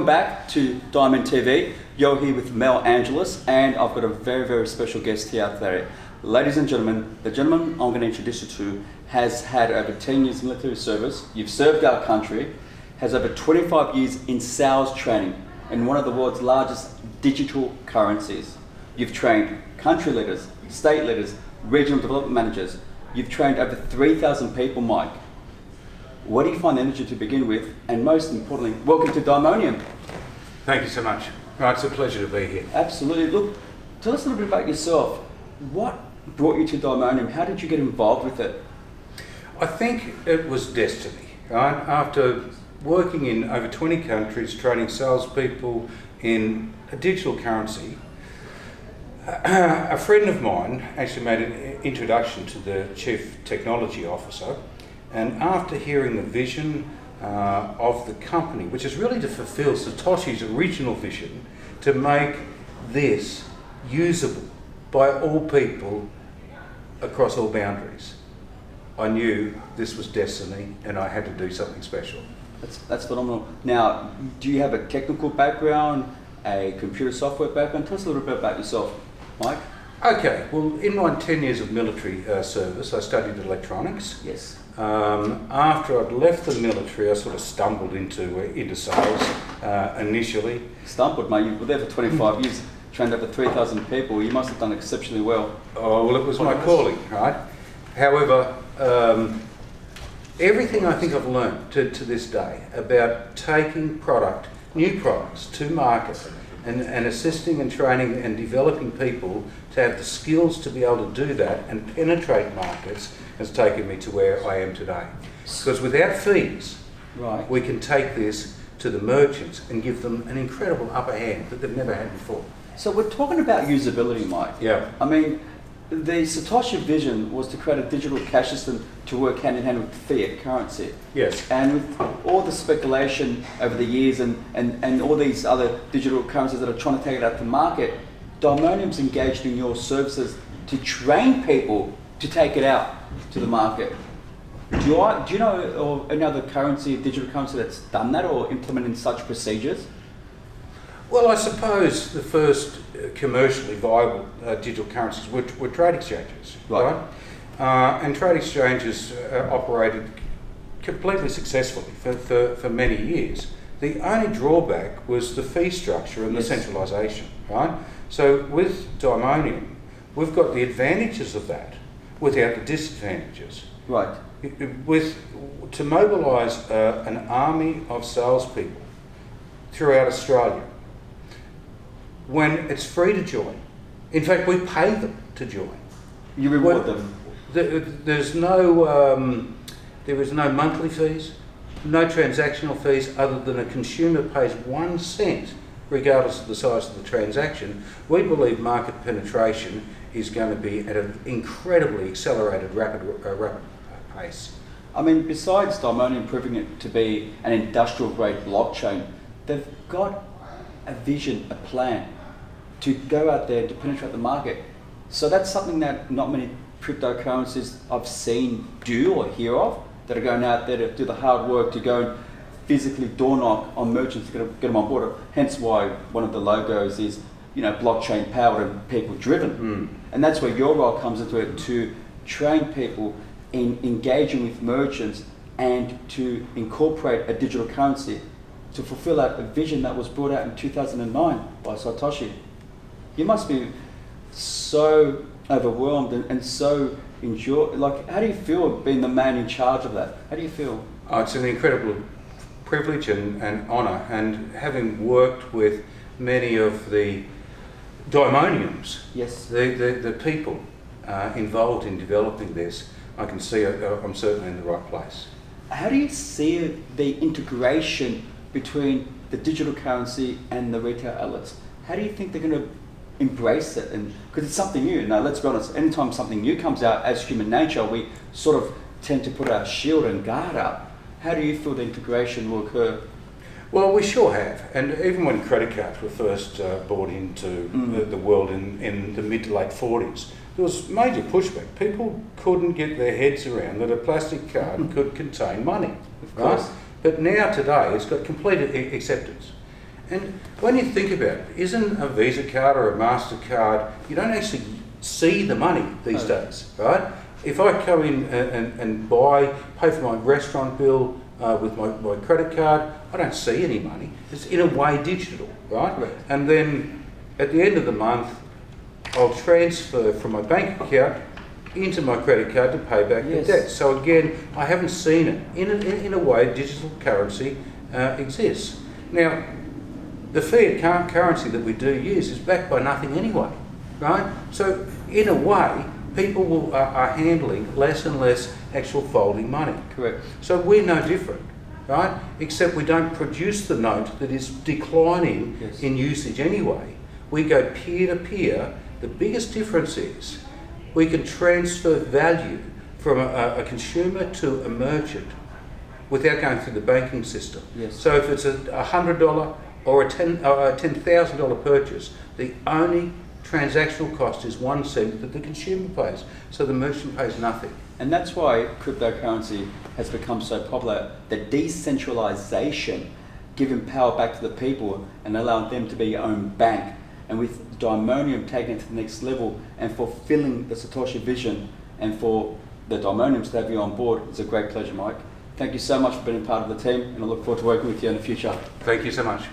Welcome back to Diamond TV. You're here with Mel Angelis, and I've got a very, very special guest here today. Ladies and gentlemen, the gentleman I'm going to introduce you to has had over 10 years military service. You've served our country, has over 25 years in sales training in one of the world's largest digital currencies. You've trained country leaders, state leaders, regional development managers. You've trained over 3,000 people, Mike. Where do you find the energy to begin with? And most importantly, welcome to Diamonium. Thank you so much. Oh, it's a pleasure to be here. Absolutely. Look, tell us a little bit about yourself. What brought you to Diamonium? How did you get involved with it? I think it was destiny. Right? After working in over 20 countries, training salespeople in a digital currency, a friend of mine actually made an introduction to the Chief Technology Officer, and after hearing the vision of the company, which is really to fulfill Satoshi's original vision to make this usable by all people across all boundaries, I knew this was destiny and I had to do something special. That's phenomenal. Now, do you have a technical background, a computer software background? Tell us a little bit about yourself, Mike. Okay, well, in my 10 years of military service, I studied electronics. Yes. After I'd left the military, I sort of stumbled into sales initially. Stumbled, mate. You were there for 25 years, trained over 3,000 people. You must have done exceptionally well. Oh, well, it was my calling, right? However, everything I think I've learned to this day about taking new products to market and assisting and training and developing people to have the skills to be able to do that and penetrate markets has taken me to where I am today. Because without fees, right, we can take this to the merchants and give them an incredible upper hand that they've never had before. So we're talking about usability, Mike. Yeah. I mean, the Satoshi vision was to create a digital cash system to work hand in hand with fiat currency. Yes. And with all the speculation over the years and all these other digital currencies that are trying to take it out to market, Diamonium's engaged in your services to train people to take it out to the market. Do you know any other digital currency that's done that or implemented such procedures? Well, I suppose the first commercially viable digital currencies were trade exchanges, right? And trade exchanges operated completely successfully for many years. The only drawback was the fee structure and the centralisation, right? So with Diamonium, we've got the advantages of that without the disadvantages. Right. To mobilise an army of salespeople throughout Australia, when it's free to join. In fact, we pay them to join. You reward them. There is no monthly fees, no transactional fees, other than a consumer pays 1 cent, regardless of the size of the transaction. We believe market penetration is going to be at an incredibly accelerated, rapid pace. I mean, besides Diamonium proving it to be an industrial-grade blockchain, they've got a vision, a plan to go out there to penetrate the market. So that's something that not many cryptocurrencies I've seen do or hear of, that are going out there to do the hard work to go and physically door knock on merchants to get them on board. Hence why one of the logos is, blockchain powered and people driven. And that's where your role comes into it, to train people in engaging with merchants and to incorporate a digital currency to fulfill that vision that was brought out in 2009 by Satoshi. You must be so overwhelmed and so how do you feel being the man in charge of that? How do you feel? Oh, it's an incredible privilege and honour, and having worked with many of the Diamoniums, yes, the people involved in developing this, I can see I'm certainly in the right place. How do you see the integration between the digital currency and the retail outlets? How do you think they're going to embrace it? And because it's something new. Now, let's be honest, anytime something new comes out, as human nature, we sort of tend to put our shield and guard up. How do you feel the integration will occur? Well, we sure have. And even when credit cards were first brought into the world in the mid to late 40s, there was major pushback. People couldn't get their heads around that a plastic card could contain money. Of course. Right? But now, today, it's got complete acceptance. And when you think about it, isn't a Visa card or a MasterCard, you don't actually see the money these days, right? If I come in and pay for my restaurant bill with my credit card, I don't see any money. It's in a way digital, right? Correct. And then at the end of the month, I'll transfer from my bank account into my credit card to pay back the debt. So again, I haven't seen it. In a way, digital currency exists. Now, the fiat currency that we do use is backed by nothing anyway, right? So in a way, people are handling less and less actual folding money. Correct. So we're no different, right? Except we don't produce the note that is declining in usage anyway. We go peer to peer. The biggest difference is we can transfer value from a consumer to a merchant without going through the banking system. Yes. So if it's a $100 or a $10,000 purchase, the only transactional cost is 1 cent that the consumer pays. So the merchant pays nothing. And that's why cryptocurrency has become so popular. The decentralization, giving power back to the people and allowing them to be your own bank. And with Diamonium taking it to the next level and fulfilling the Satoshi vision, and for the Diamoniums to have you on board, it's a great pleasure, Mike. Thank you so much for being part of the team, and I look forward to working with you in the future. Thank you so much.